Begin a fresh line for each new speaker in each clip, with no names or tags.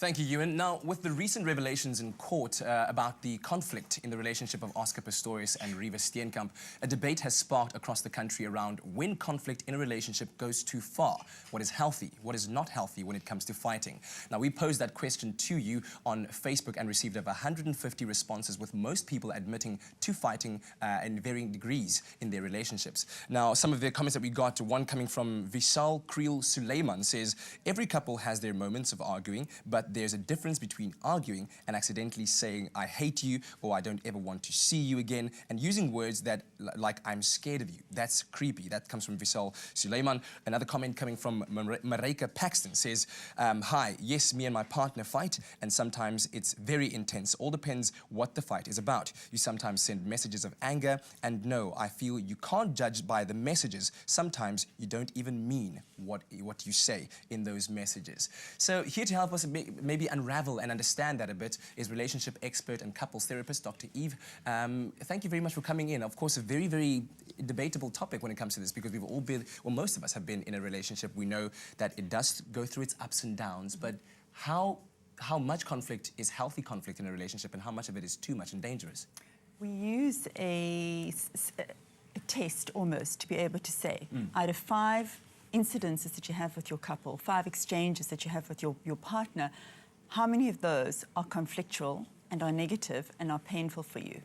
Thank you, Ewan. Now, with the recent revelations in court about the conflict in the relationship of Oscar Pistorius and Riva Steenkamp, a debate has sparked across the country around when conflict in a relationship goes too far. What is healthy? What is not healthy when it comes to fighting? Now, we posed that question to you on Facebook and received over 150 responses, with most people admitting to fighting in varying degrees in their relationships. Now, some of the comments that we got, one coming from Vishal Creel Suleiman, says, every couple has their moments of arguing, but there's a difference between arguing and accidentally saying, I hate you, or I don't ever want to see you again, and using words that, like, I'm scared of you. That's creepy. That comes from Vishal Suleiman. Another comment coming from Mareka Paxton says, hi, yes, me and my partner fight, and sometimes it's very intense. All depends what the fight is about. You sometimes send messages of anger, and no, I feel you can't judge by the messages. Sometimes you don't even mean what you say in those messages. So here to help us maybe unravel and understand that a bit is relationship expert and couples therapist, Dr. Eve. Thank you very much for coming in. Of course, a very, very debatable topic when it comes to this, because we've all been, well, most of us have been in a relationship. We know that it does go through its ups and downs, but how much conflict is healthy conflict in a relationship, and how much of it is too much and dangerous?
We use a test almost to be able to say, out of 5 incidences that you have with your couple, 5 exchanges that you have with your partner, how many of those are conflictual and are negative and are painful for you?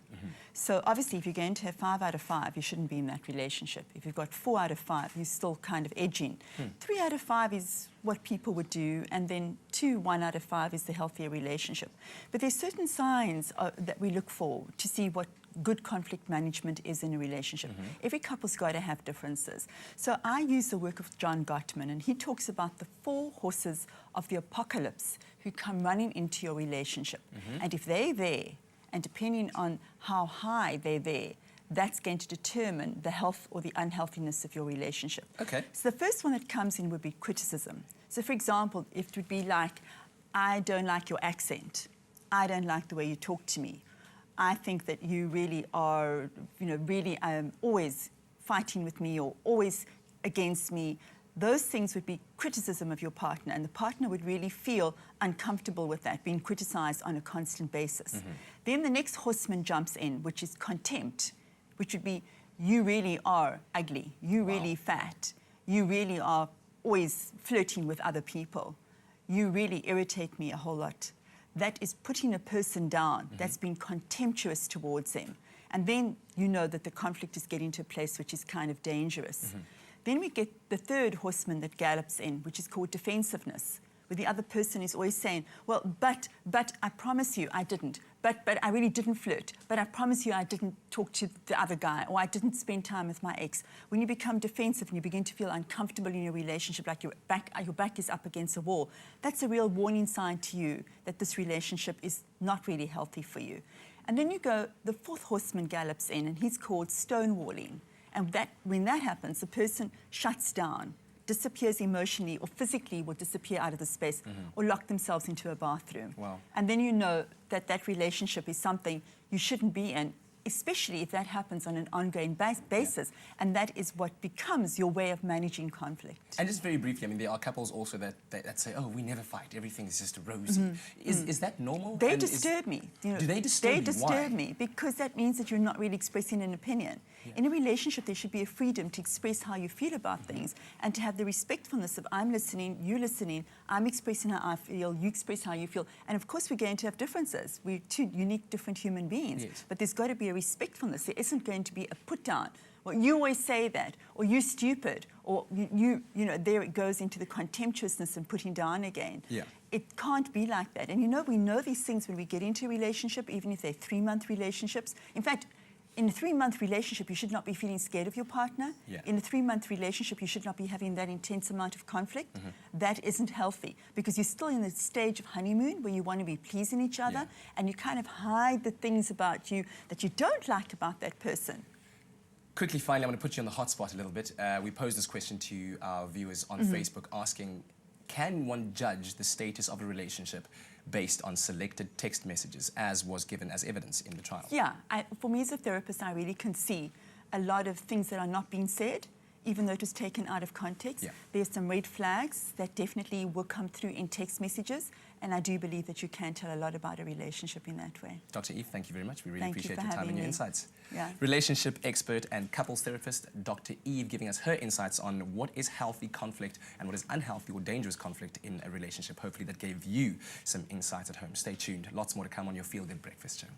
So obviously, if you're going to have 5 out of 5, you shouldn't be in that relationship. If you've got 4 out of 5, you're still kind of edging. 3 out of 5 is what people would do, and then 1 out of 5 is the healthier relationship. But there's certain signs that we look for to see what good conflict management is in a relationship. Every couple's got to have differences. So I use the work of John Gottman, and he talks about the 4 horses of the apocalypse who come running into your relationship. And if they're there, and depending on how high they're there, that's going to determine the health or the unhealthiness of your relationship.
Okay.
So the first one that comes in would be criticism. So for example, it would be like, I don't like your accent. I don't like the way you talk to me. I think that you really are, really always fighting with me or always against me. Those things would be criticism of your partner, and the partner would really feel uncomfortable with that, being criticized on a constant basis. Then the next horseman jumps in, which is contempt, which would be, you really are ugly, you really fat, you really are always flirting with other people, you really irritate me a whole lot. That is putting a person down. That's being contemptuous towards them. And then you know that the conflict is getting to a place which is kind of dangerous. Then we get the third horseman that gallops in, which is called defensiveness, where the other person is always saying, well, but I promise you I didn't. But I really didn't flirt. But I promise you I didn't talk to the other guy, or I didn't spend time with my ex. When you become defensive and you begin to feel uncomfortable in your relationship, like your back is up against a wall, that's a real warning sign to you that this relationship is not really healthy for you. And then you go, the 4th horseman gallops in, and he's called stonewalling. And when that happens, the person shuts down, disappears emotionally or physically, will disappear out of the space or lock themselves into a bathroom.
Wow.
And then you know that that relationship is something you shouldn't be in, especially if that happens on an ongoing basis. And that is what becomes your way of managing conflict.
And just very briefly, I mean, there are couples also that say, oh, we never fight, everything is just rosy. Is that normal?
They disturb me.
Do they disturb you?
They disturb me because that means that you're not really expressing an opinion. In a relationship, there should be a freedom to express how you feel about things, and to have the respectfulness of I'm listening, you listening, I'm expressing how I feel, you express how you feel. And of course, we're going to have differences. We're 2 unique, different human beings. But there's got to be a respectfulness. There isn't going to be a put down. Well, you always say that, or you're stupid, or you know, there it goes into the contemptuousness and putting down again. It can't be like that. And we know these things when we get into a relationship, even if they're 3-month relationships. In fact, in a 3-month relationship, you should not be feeling scared of your partner. In a 3-month relationship, you should not be having that intense amount of conflict. That isn't healthy, because you're still in the stage of honeymoon where you want to be pleasing each other, and you kind of hide the things about you that you don't like about that person.
Quickly, finally, I'm going to put you on the hot spot a little bit. We posed this question to our viewers on Facebook, asking, can one judge the status of a relationship based on selected text messages, as was given as evidence in the trial?
Yeah, for me as a therapist, I really can see a lot of things that are not being said, even though it was taken out of context.
Yeah.
There's some red flags that definitely will come through in text messages, and I do believe that you can tell a lot about a relationship in that way.
Dr. Eve, thank you very much. We really
Thank you
appreciate
for
your time
having
and your
me.
insights.
Yeah.
Relationship expert and couples therapist, Dr. Eve, giving us her insights on what is healthy conflict and what is unhealthy or dangerous conflict in a relationship. Hopefully that gave you some insights at home. Stay tuned. Lots more to come on your Feel Good Breakfast Show.